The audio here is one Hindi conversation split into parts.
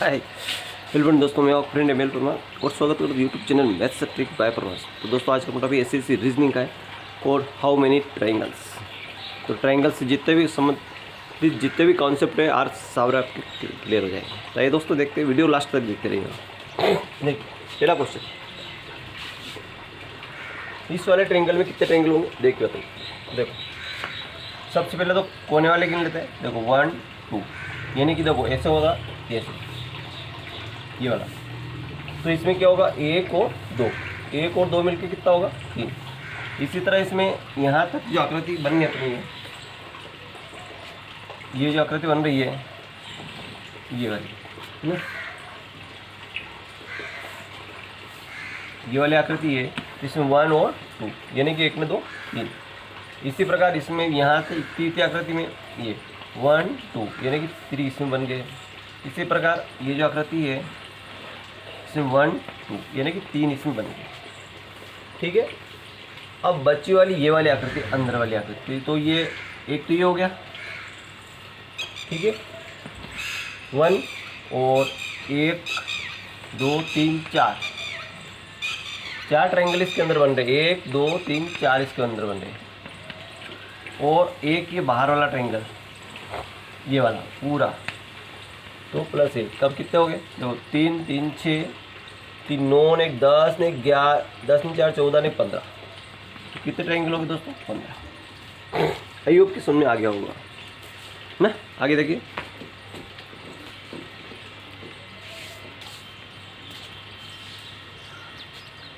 हाय वेलकम दोस्तों, मैं आपका फ्रेंड एमएल परमार और स्वागत करता हूँ YouTube channel maths trick bye Parmar. तो दोस्तों आज का टॉपिक एसएससी रीजनिंग का है और हाउ मेनी ट्रायंगल्स। तो ट्रायंगल्स से जितने भी संबंधित जितने भी कॉन्सेप्ट है आज सारे आपके क्लियर हो जाएंगे। तो ये दोस्तों देखते हैं, वीडियो लास्ट तक देखते रहिएगा। देखिए पहला क्वेश्चन, इस वाले ट्रायंगल में कितने ट्रायंगल होंगे देखिए। तो देखो सबसे पहले तो कोने वाले गिन लेते हैं। देखो 1 2, यानी कि देखो ऐसे होगा ऐसे ये वाला। तो इसमें क्या होगा, 1 और 2 मिलके कितना होगा 3। इसी तरह इसमें यहाँ तक जो आकृति बननी अपनी है, ये जो आकृति बन रही है ये वाली ना, ये वाली आकृति है। इसमें 1 और 2 यानी कि 1 में 2 3। इसी प्रकार इसमें यहाँ से तीसरी आकृति में ये 1 2 यानी कि 3 इसमें बन गए। इसी प्रकार ये जो आकृति है इसमें 1 2 यानी कि 3 इसमें बन गए। ठीक है, अब बच्ची वाली ये वाली आकृति अंदर वाली आकृति, तो ये एक तो ये हो गया। ठीक है, 1 और 1 2 3 4 ट्रायंगल इसके अंदर बन रहे। 1 2 3 4 इसके अंदर बन रहे। और एक ये बाहर वाला ट्रायंगल ये वाला पूरा, तो प्लस 1 तब कितने हो गए। देखो 3 3 6 3 9 ने 10 ने 11 10 ने 4 14 ने 15। तो कितने ट्रायंगल हो गए दोस्तों 15। आई होप कि सुनने आ गया होगा ना। आगे देखिए,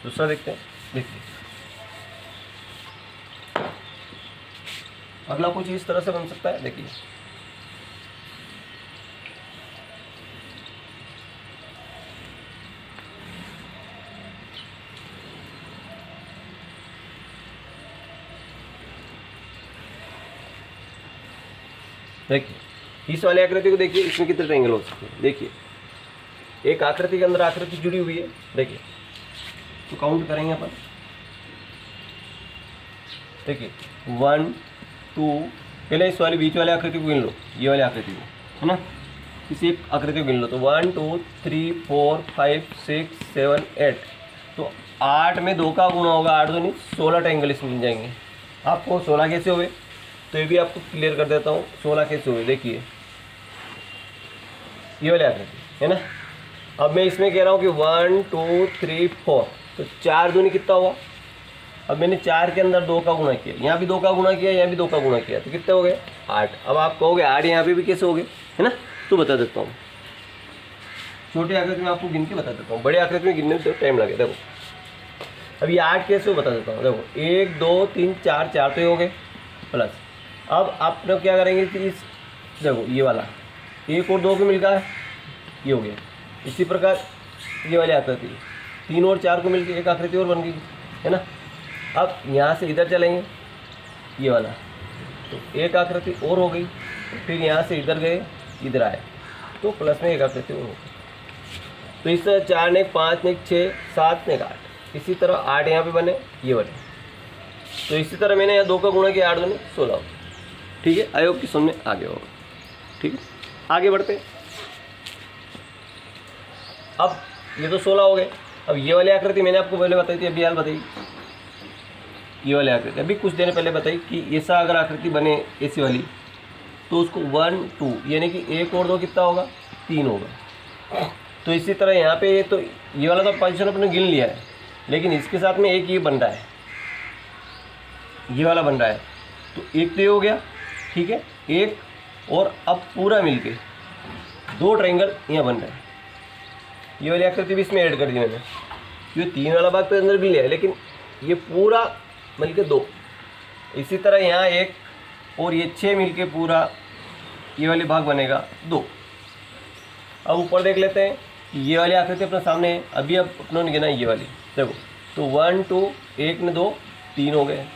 दूसरा देखते हैं। देखिए अगला कुछ इस तरह से बन सकता है। देखिए इस वाली आकृति को देखिए, इसमें कितने ट्रायंगल हो सकते हैं। देखिए एक आकृति के अंदर आकृति जुड़ी हुई है। देखिए तो काउंट करेंगे अपन। देखिए 1 2, पहले इस वाली बीच वाली आकृति को गिन लो, ये वाली आकृति को, है ना। इसी आकृति को गिन लो तो 1 2 3 4 5 6 7 8। तो 8 में 2 का गुणा होगा, 8 2 नहीं 16 ट्रायंगल इसमें मिल जाएंगे। आपको 16 कैसे हुए तो ये भी आपको क्लियर कर देता हूँ 16 कैसे हुए। देखिए ये वाली आकृति है ना। अब मैं इसमें कह रहा हूँ कि 1 2 3 4, तो 4 दूनी कितना हुआ। अब मैंने 4 के अंदर 2 का गुणा किया, यहाँ भी 2 का गुणा किया, यहाँ भी 2 का गुणा किया, तो कितने हो गए 8। अब आप कहोगे 8 यहाँ पे भी कैसे हो गए, है ना। तो बता देता हूँ, छोटी आकृति में आपको गिन के बता देता हूँ, बड़ी आकृति में गिनने में तो टाइम लगे। देखो अब ये 8 कैसे हो बता देता हूँ। देखो 1 2 3 4 4 तो हो गए प्लस। अब आप लोग क्या करेंगे कि इस देखो ये वाला 1 और 2 को मिलकर ये हो गया। इसी प्रकार ये वाली आकृति 3 और 4 को मिलकर एक आकृति और बन गई, है ना। अब यहाँ से इधर चलेंगे ये वाला, तो एक आकृति और हो गई। फिर यहाँ से इधर गए इधर आए, तो प्लस में एक आकृति और हो गई। तो इस तरह 4 ने 5 ने 6 7 ने 8, इसी तरह 8 यहाँ पे बने ये वाले। तो इसी तरह मैंने यहाँ 2 का गुणा किया, 8 2 ने 16। ठीक है, आई होप कि सुनने आ गया होगा। ठीक है, आगे बढ़ते। अब ये तो 16 हो गए। अब ये वाली आकृति मैंने आपको पहले बताई थी, अभी हाल बताई ये वाली आकृति अभी कुछ देर पहले बताई कि ऐसा अगर आकृति बने ऐसी वाली, तो उसको 1 2 यानी कि 1 और 2 कितना होगा 3 होगा। तो इसी तरह यहाँ पे तो ये वाला तो पोजीशन अपने गिन लिया है, लेकिन इसके साथ में एक ये बन रहा है, ये वाला बन रहा है। तो एक तो ये हो गया, ठीक है, एक और अब पूरा मिलके 2 ट्रायंगल यहाँ बन रहे हैं। ये वाली आकृति भी इसमें ऐड कर दी मैंने। ये 3 वाला भाग तो अंदर भी लिया है, लेकिन ये पूरा मिलके 2। इसी तरह यहाँ 1 और ये 6 मिलके पूरा ये वाली भाग बनेगा 2। अब ऊपर देख लेते हैं, ये वाली आकृति अपने सामने है। अभी अब अपनों ने गिना ये वाली, देखो तो 1 2 1 ने 2 3 हो गए।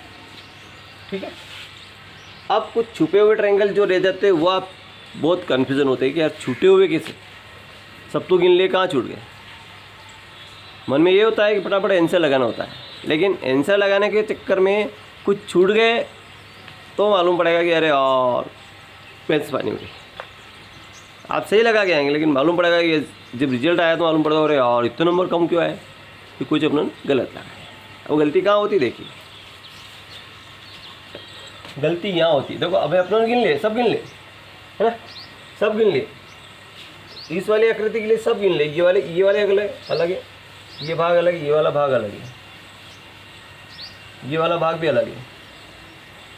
ठीक है, अब कुछ छुपे हुए ट्रायंगल जो रह जाते हैं वो आप बहुत कन्फ्यूज़न होते हैं कि यार छूटे हुए कैसे, सब तो गिन लिए, कहाँ छूट गए। मन में ये होता है कि फटाफट आंसर लगाना होता है, लेकिन आंसर लगाने के चक्कर में कुछ छूट गए तो मालूम पड़ेगा कि अरे और पेंस पानी में। आप सही लगा के आएंगे, लेकिन मालूम पड़ेगा कि जब रिजल्ट आया तो मालूम पड़ेगा अरे यार इतने नंबर कम क्यों आए, कि कुछ अपना गलत लगा है। वो गलती कहाँ होती देखिए, गलती यहाँ होती है। देखो अभी अपना गिन ले, सब गिन ले, है ना, सब गिन ले। इस वाली आकृति के लिए सब गिन ले। ये वाले अलग है, ये भाग अलग है, ये वाला भाग अलग है, ये वाला भाग भी अलग है,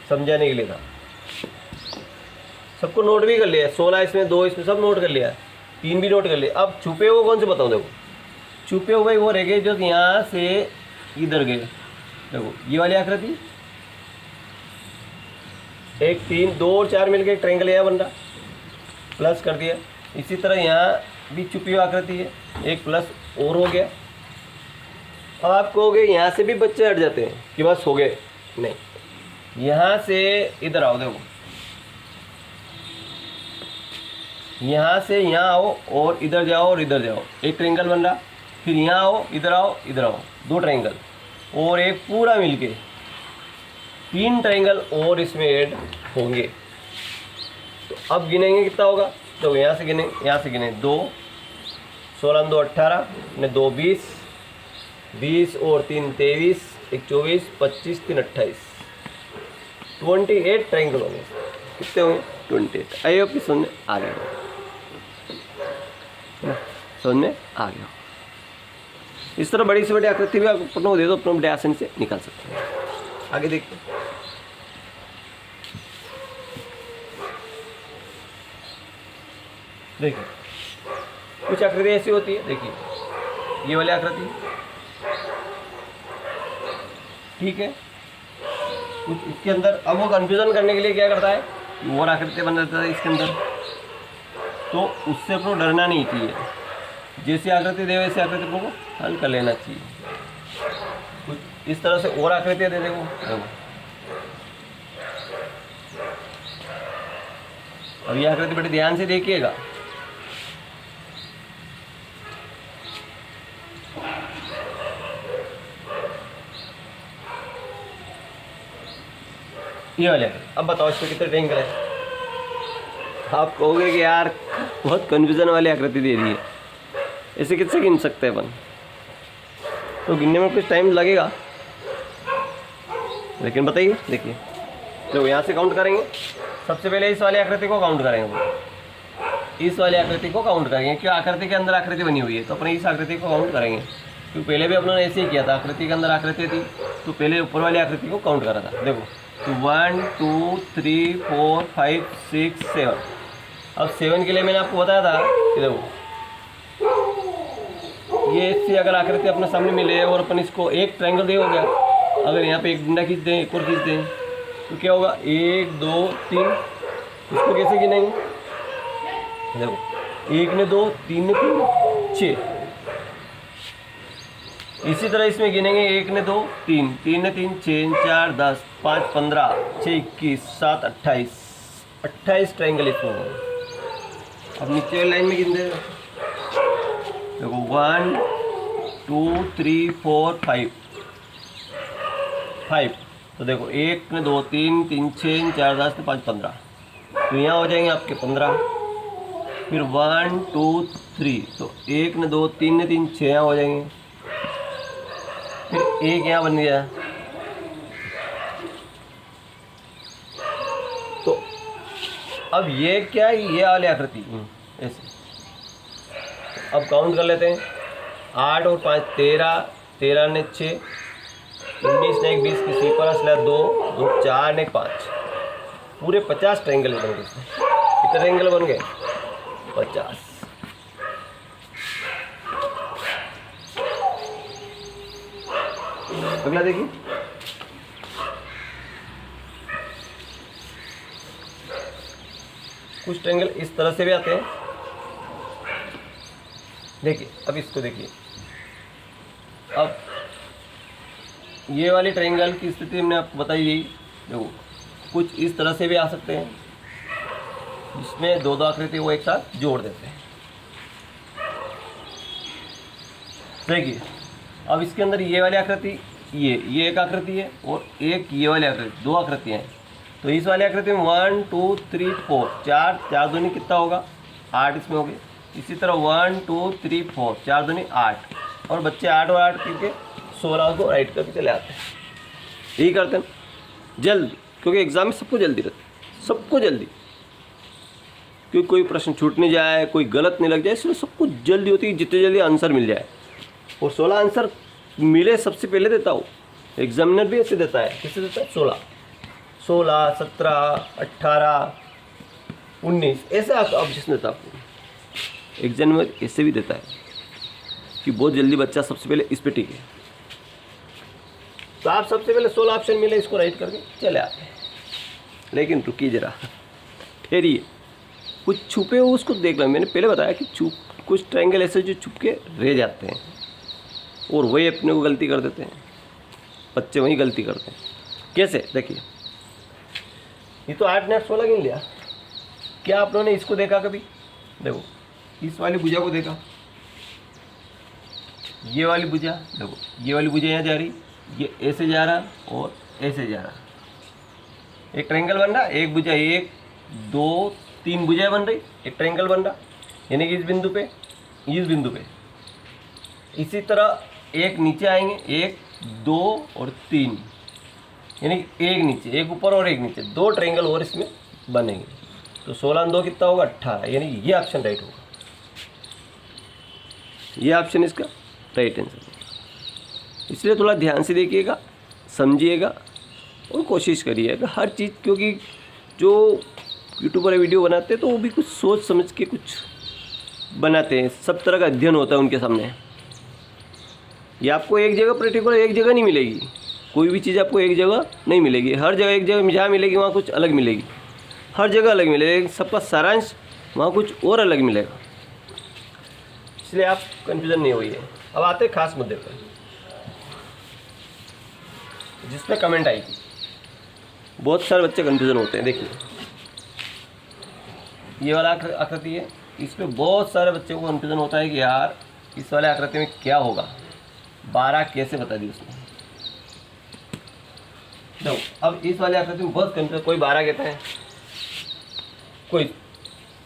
समझाने के लिए था। सबको नोट भी कर लिया, 16 इसमें, 2 इसमें, सब नोट कर लिया, 3 भी नोट कर लिया। अब छुपे हुए कौन से बताऊँ? देखो छुपे हुए वो रह गए जो यहाँ से इधर गए। देखो ये वाली आकृति, 1 3 2 और 4 मिलकर एक ट्रायंगल यहाँ बन रहा, प्लस कर दिया। इसी तरह यहाँ भी छुपी हुई आकृति है, एक प्लस और हो गया। अब आप कहोगे यहाँ से भी बच्चे हट जाते हैं कि बस हो गए, नहीं, यहाँ से इधर आओ। देखो यहाँ से यहाँ आओ और इधर जाओ और इधर जाओ, एक ट्रायंगल बन रहा। फिर यहाँ आओ, इधर आओ, इधर आओ, 2 ट्रायंगल और एक पूरा मिलके 3 ट्रायंगल और इसमें ऐड होंगे। तो अब गिनेंगे कितना होगा? तो यहाँ से गिने 2, 16 2 18, 2 20, 20 और 3 23, 1 24, 25 3 28, 28 ट्रायंगल होंगे। कितने होंगे? 28। आई होप समझ में आ गया, समझ में आ गया। इस तरह बड़ी से बड़ी आकृति भी आप अपने को दे दो, अपने बड़े आसानी से निकाल सकते हैं। आगे देखिए, देखिए कुछ आकृति ऐसी होती है। देखिए ये वाली आकृति, ठीक है, कुछ इसके अंदर। अब वो कंफ्यूजन करने के लिए क्या करता है, और आकृति बन जाता है इसके अंदर, तो उससे अपने डरना नहीं चाहिए। जैसी आकृति दे वैसे आकृति को हल कर लेना चाहिए। कुछ इस तरह से और आकृतियाँ दे देखो, अब ये आकृति बड़े ध्यान से देखिएगा। ये वाले, अब बताओ इसमें कितने ट्रायंगल है? आप कहोगे कि यार बहुत कन्फ्यूजन वाली आकृति दे दी है, ऐसे किससे गिन सकते हैं अपन? तो गिनने में कुछ टाइम लगेगा, लेकिन बताइए। देखिए तो यहाँ से काउंट करेंगे। सबसे पहले इस वाली आकृति को काउंट करेंगे, इस वाली आकृति को काउंट करेंगे, क्यों? आकृति के अंदर आकृति बनी हुई है, तो अपने इस आकृति को काउंट करेंगे। क्योंकि पहले भी अपने ऐसे ही किया था, आकृति के अंदर आकृति थी तो पहले ऊपर वाली आकृति को काउंट करा था। देखो तो 1 2 3 4 5 6 7। अब 7 के लिए मैंने आपको बताया था कि देखो ये ऐसी अगर आकृति अपने सामने मिले और अपन इसको एक ट्रायंगल दे हो गया, अगर यहाँ पे एक डंडा खींच दें, एक और खींच दें, तो क्या होगा? 1 2 3। इसको कैसे गिनेंगे? देखो 1 ने 2, 3 ने 3, 6। इसी तरह इसमें गिनेंगे 1 ने 2 3, 3 ने 3 6 4 10 5 15 6 21 7 28, 28 ट्रायंगल इसमें होंगे। अब नीचे वाली लाइन में गिन दे देखो 1 2 3 4 5। तो देखो 1 ने 2 3 3 6 4 10 5 15, तो यहाँ हो जाएंगे आपके 15। फिर 1 2 3, तो 1 ने 2 3 ने 3 6 यहाँ हो जाएंगे। फिर एक यहाँ बन गया, तो अब ये क्या है? ये वाली आकृति ऐसे। अब काउंट कर लेते हैं, 8 और 5 13, 13 ने 6, 19 ने 1 20 की सी पर 2 2 4 ने 5, पूरे 50 ट्रायंगल बन गए। कितने ट्रायंगल बन गए? 50। अगला देखिए, कुछ ट्रायंगल इस तरह से भी आते हैं। देखिए अब इसको देखिए, अब ये वाली ट्रायंगल की स्थिति हमने आपको बताई गई। देखो कुछ इस तरह से भी आ सकते हैं, जिसमें दो आकृति वो एक साथ जोड़ देते हैं। देखिए अब इसके अंदर ये वाली आकृति, ये एक आकृति है और एक ये वाली आकृति, 2 आकृतियाँ हैं। तो इस वाली आकृति में 1 2 3 4, 4 दूनी कितना होगा? 8 इसमें हो गए। इसी तरह 1 2 3 4, 4 दूनी 8, और बच्चे 8 और 8 करके 16 को राइट करके चले आते हैं। यही करते हैं जल्द, क्योंकि एग्ज़ाम में सबको जल्दी रहती है, सबको जल्दी, क्योंकि कोई प्रश्न छूट नहीं जाए, कोई गलत नहीं लग जाए, इसलिए सबको जल्दी होती है जितने जल्दी आंसर मिल जाए। और 16 आंसर मिले सबसे पहले देता हूँ, एग्जामिनर भी ऐसे देता है। किससे देता है? 16, 17, 18, 19 ऐसे ऑप्शन देता है आपको। एग्जामिनर ऐसे भी देता है कि बहुत जल्दी बच्चा सबसे पहले इस पे टिके। तो आप सबसे पहले 16 ऑप्शन मिले, इसको राइट करके चले आते हैं। लेकिन रुकिए जरा, ठहरिए, कुछ छुपे हो उसको देख लो। मैंने पहले बताया कि कुछ ट्रायंगल ऐसे जो छुप के रह जाते हैं और वही अपने को गलती कर देते हैं, बच्चे वही गलती करते हैं। कैसे? देखिए, ये तो 8 ने 16 गिन लिया। क्या आप लोगों ने इसको देखा कभी? देखो, इस वाली भुजा को देखा, ये वाली भुजा, देखो ये वाली भुजा यहाँ जा रही, ये ऐसे जा रहा और ऐसे जा रहा, एक ट्रायंगल बन रहा। एक भुजा, 1 2 3 भुजाएं बन रही, एक ट्रायंगल बन रहा, यानी कि इस बिंदु पे, इस बिंदु पे। इसी तरह एक नीचे आएंगे, 1 2 और 3, यानी एक नीचे, एक ऊपर और एक नीचे, 2 ट्रायंगल और इसमें बनेंगे। तो 16 और 2 कितना होगा? 18, यानी ये ऑप्शन राइट होगा। ये ऑप्शन इसका राइट आंसर होगा। इसलिए थोड़ा ध्यान से देखिएगा, समझिएगा और कोशिश करिएगा हर चीज़, क्योंकि जो यूट्यूबर वीडियो बनाते हैं तो वो भी कुछ सोच समझ के कुछ बनाते हैं, सब तरह का अध्ययन होता है उनके सामने। ये आपको एक जगह पर्टिकुलर एक जगह नहीं मिलेगी, कोई भी चीज़ आपको एक जगह नहीं मिलेगी। हर जगह एक जगह जहाँ मिलेगी वहाँ कुछ अलग मिलेगी, हर जगह अलग मिलेगी, सबका सारांश वहाँ कुछ और अलग मिलेगा। इसलिए आप कन्फ्यूज़न नहीं हुई है। अब आते हैं खास मुद्दे पर जिस पर कमेंट आई थी। बहुत सारे बच्चे कन्फ्यूज़न होते हैं। देखिए, ये वाला आकृति है, इस पर बहुत सारे बच्चों को कन्फ्यूज़न होता है कि यार इस वाले आकृति में क्या होगा, 12 कैसे बता दी उसने। देखो, अब इस वाले आकृति में बहुत कन्फ्यूजन, कोई 12 कहता है, कोई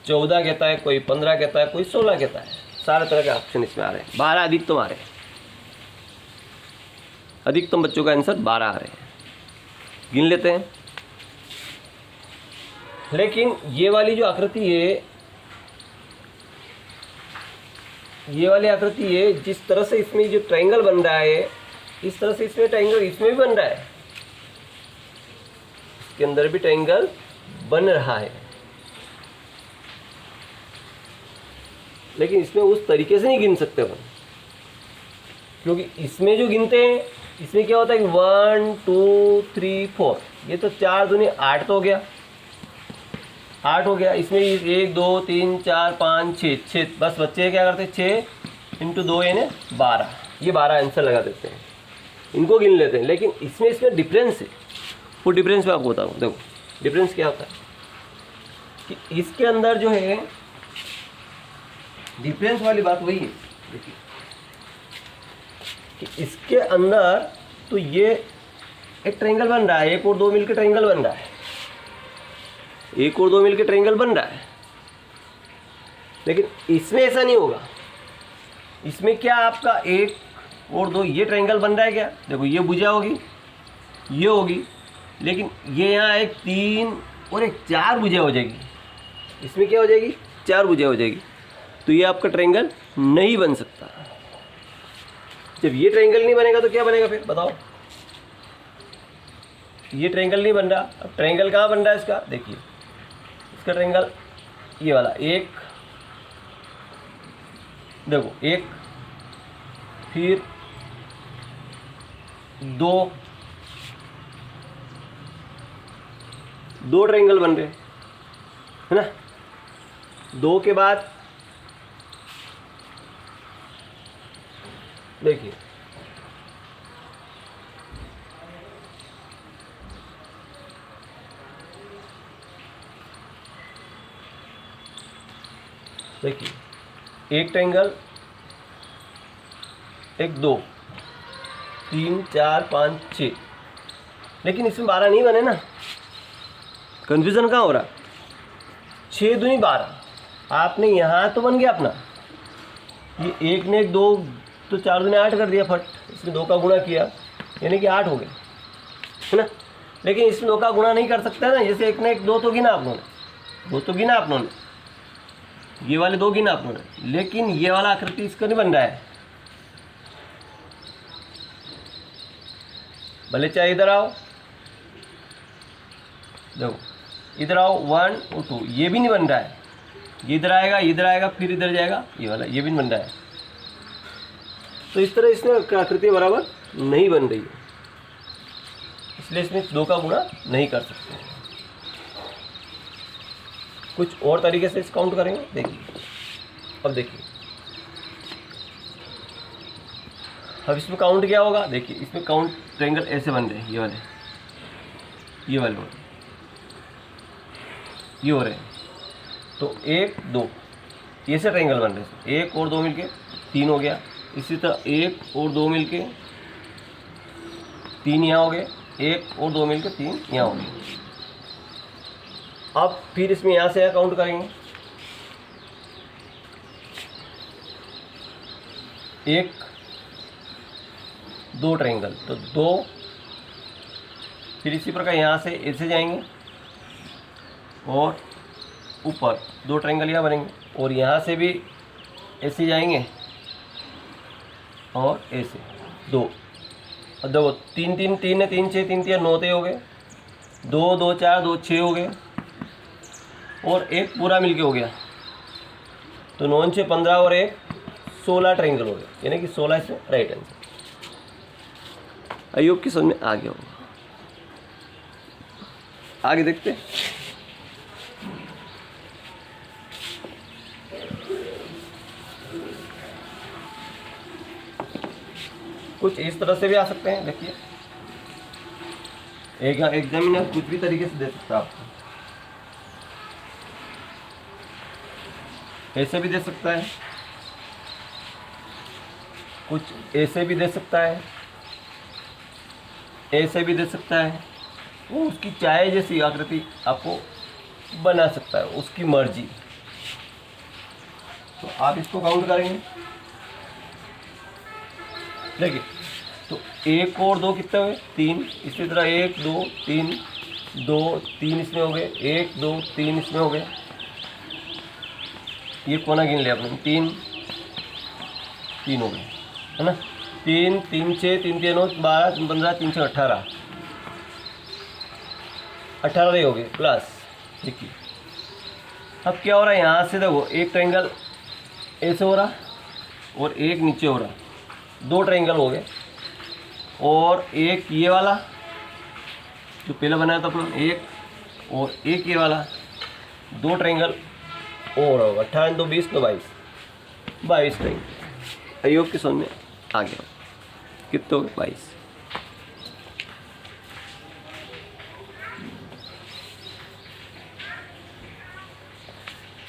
14 कहता है, कोई 15 कहता है, कोई 16 कहता है। सारे तरह के ऑप्शन इसमें आ रहे हैं। 12 अधिकतम आ रहे हैं, अधिकतम बच्चों का आंसर 12 आ रहे हैं। गिन लेते हैं। लेकिन ये वाली जो आकृति है, ये वाली आकृति है, जिस तरह से इसमें जो ट्रायंगल बन रहा है, इस तरह से इसमें ट्रायंगल इसमें भी बन रहा है, इसके अंदर भी ट्रायंगल बन रहा है। लेकिन इसमें उस तरीके से नहीं गिन सकते अपन, क्योंकि इसमें जो गिनते हैं, इसमें क्या होता है कि 1 2 3 4, ये तो 4 दूनी 8 तो हो गया, 8 हो गया। इसमें 1 2 3 4 5 6, बस बच्चे क्या करते हैं, 6 × 2 यानी 12, ये 12 आंसर लगा देते हैं, इनको गिन लेते हैं। लेकिन इसमें डिफरेंस है, वो डिफरेंस मैं आपको बताऊँ। देखो डिफरेंस क्या होता है कि इसके अंदर जो है, डिफरेंस वाली बात वही है। देखिए कि इसके अंदर तो ये एक ट्रायंगल बन रहा है, 1 और 2 मिलकर ट्रायंगल बन रहा है, 1 और 2 मिलकर ट्रायंगल बन रहा है। लेकिन इसमें ऐसा नहीं होगा। इसमें क्या आपका 1 और 2 ये ट्रायंगल बन रहा है क्या? देखो ये भुजा होगी, ये होगी, लेकिन ये यहाँ एक 3 और एक 4 भुजा हो जाएगी। इसमें क्या हो जाएगी? 4 भुजा हो जाएगी। तो ये आपका ट्रायंगल नहीं बन सकता। जब ये ट्रायंगल नहीं बनेगा तो क्या बनेगा फिर बताओ? ये ट्रायंगल नहीं बन रहा। अब ट्रायंगल कहाँ बन रहा है इसका? देखिए इसका ट्रायंगल ये वाला, एक देखो, एक फिर 2 ट्रायंगल बन रहे है ना। 2 के बाद देखिए एक ट्रायंगल, एक 2 3 4 5 6, लेकिन इसमें 12 नहीं बने ना। कन्फ्यूज़न कहाँ हो रहा? 6 दूनी 12, आपने यहाँ तो बन गया अपना, ये 1 ने 1 2 तो 4 दूनी 8 कर दिया फट, इसमें 2 का गुणा किया यानी कि 8 हो गए, है ना। लेकिन इसमें 2 का गुणा नहीं कर सकता ना, जैसे 1 ने 1 2 तो गिना आप लोगों ने, 2 तो गिना आप लोगों ने, ये वाले 2 गिना आप लोगों ने, लेकिन ये वाला आकृति इसका नहीं बन रहा है। भले चाहे इधर आओ, देखो इधर आओ 1 और 2, ये भी नहीं बन रहा है, ये इधर आएगा फिर इधर जाएगा, ये वाला ये भी नहीं बन रहा है। तो इस तरह इसमें आकृति बराबर नहीं बन रही है, इसलिए इसमें 2 का गुणा नहीं कर सकते। कुछ और तरीके से इस काउंट करेंगे, देखिए अब देखिए, अब इसमें काउंट क्या होगा, देखिए इसमें काउंट ट्रायंगल ऐसे बन रहे हैं, ये वाले ये हो रहे हैं, तो 1 2 ये से ट्रायंगल बन रहे हैं, 1 और 2 मिलके 3 हो गया, इसी तरह 1 और 2 मिलके 3 यहाँ हो गए, 1 और 2 मिलके 3 यहाँ हो गए। अब फिर इसमें यहाँ से यहाँ काउंट करेंगे, 1 2 ट्रायंगल तो 2, फिर इसी प्रकार यहाँ से ऐसे जाएंगे और ऊपर 2 ट्रायंगल यहाँ बनेंगे, और यहाँ से भी ऐसे जाएंगे और ऐसे 2, और देखो 3 3 3 है, 3 6 3 3 9 हो गए, 2 2 4 2 6 हो गए, और एक पूरा मिलके हो गया, तो 9 6 15 और 1 16 ट्रायंगल हो गए, यानी कि 16 इसमें राइट आंसर। अयोग की समझ में आ गया होगा। आगे देखते हैं, कुछ इस तरह से भी आ सकते हैं। देखिए एक एग्जामिनर कुछ भी तरीके से दे सकता है आपको, ऐसे भी दे सकता है, कुछ ऐसे भी दे सकता है, ऐसे भी दे सकता है, वो उसकी चाहे जैसी आकृति आपको बना सकता है, उसकी मर्जी। तो आप इसको काउंट करेंगे, देखिए तो 1 और 2 कितने हुए 3, इसी तरह 1 2 3 2 3 इसमें हो गए, 1 2 3 इसमें हो गए, ये कोना गिन लिया आपने, 3 3 हो गए, है ना। 3 3 6 3 3 9 12 15 3 6 18 18 हो गए प्लस। देखिए अब क्या हो रहा है, यहाँ से देखो एक ट्रायंगल ऐसे हो रहा और एक नीचे हो रहा, 2 ट्रायंगल हो गए, और एक ये वाला जो पहले बनाया था अपन, एक और एक ये वाला, 2 ट्रायंगल और होगा, 18 2 20 तो 22 ट्रायंगल। अयोग की समझ में आ गया, कितने हो गए 22।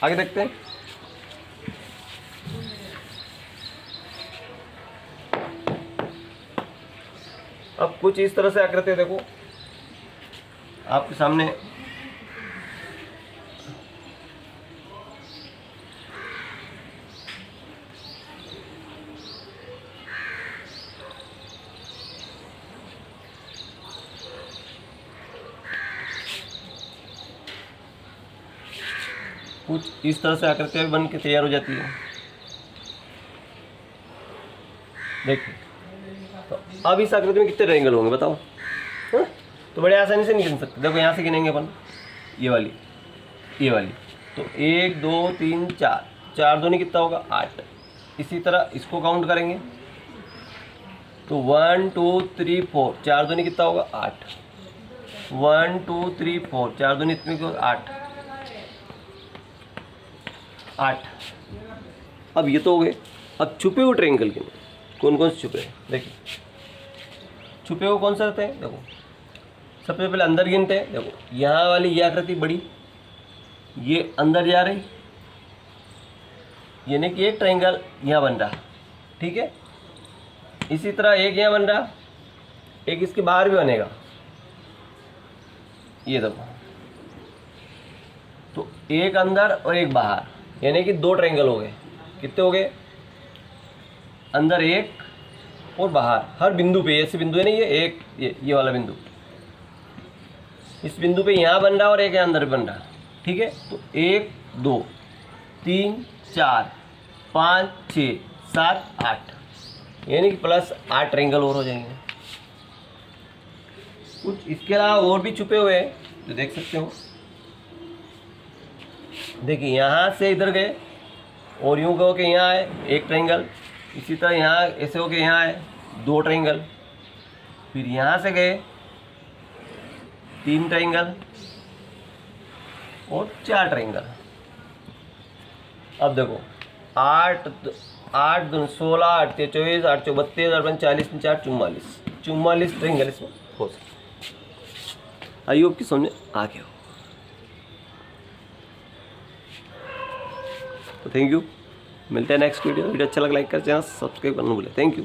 आगे देखते हैं, अब कुछ इस तरह से आकृति देखो आपके सामने, कुछ इस तरह से आकृतियाँ बन के तैयार हो जाती है। देखिए तो अब इस आकृति में कितने ट्रायंगल होंगे बताओ, है? तो बड़े आसानी से नहीं गिन सकते। देखो यहाँ से गिनेंगे अपन, ये वाली तो 1 2 3 4 4 दूनी कितना होगा 8। इसी तरह इसको काउंट करेंगे तो 1 2 3 4 4 दूनी कितना होगा 8, 1 2 3 4 4 दूनी इतनी को 8। अब ये तो हो गए। अब छुपे हुए ट्रायंगल के कौन कौन से छुपे हैं, देखिए छुपे हुए कौन से रहते हैं। देखो सबसे पहले अंदर गिनते हैं। देखो यहाँ वाली ये आकृति बड़ी, ये अंदर जा रही, यानी कि एक ट्रायंगल यहाँ बन रहा, ठीक है। इसी तरह एक यहाँ बन रहा, एक इसके बाहर भी बनेगा, ये देखो। तो एक अंदर और एक बाहर, यानी कि 2 ट्रायंगल हो गए। कितने हो गए? अंदर एक और बाहर, हर बिंदु पे, ऐसे बिंदु है नहीं, ये एक, ये वाला बिंदु, इस बिंदु पे यहाँ बन रहा और एक यहाँ अंदर बन रहा। ठीक है, तो 1 2 3 4 5 6 7 8, यानी कि प्लस 8 ट्रायंगल और हो जाएंगे। कुछ इसके अलावा और भी छुपे हुए हैं तो देख सकते हो। देखिए यहाँ से इधर गए और यूँ कहो कि यहाँ आए 1 ट्रायंगल, इसी तरह यहाँ ऐसे हो के यहाँ आए 2 ट्रायंगल, फिर यहाँ से गए 3 ट्रायंगल और 4 ट्रायंगल। अब देखो 8 8 2 16 8 3 24 8 4 32 8 5 40 4 44 ट्रायंगल इसमें हो सकते। आई होप कि समझ आ गया हो। तो थैंक यू, मिलते हैं नेक्स्ट वीडियो। अच्छा लगा लाइक कर, चैनल सब्सक्राइब करना भूले। Thank you.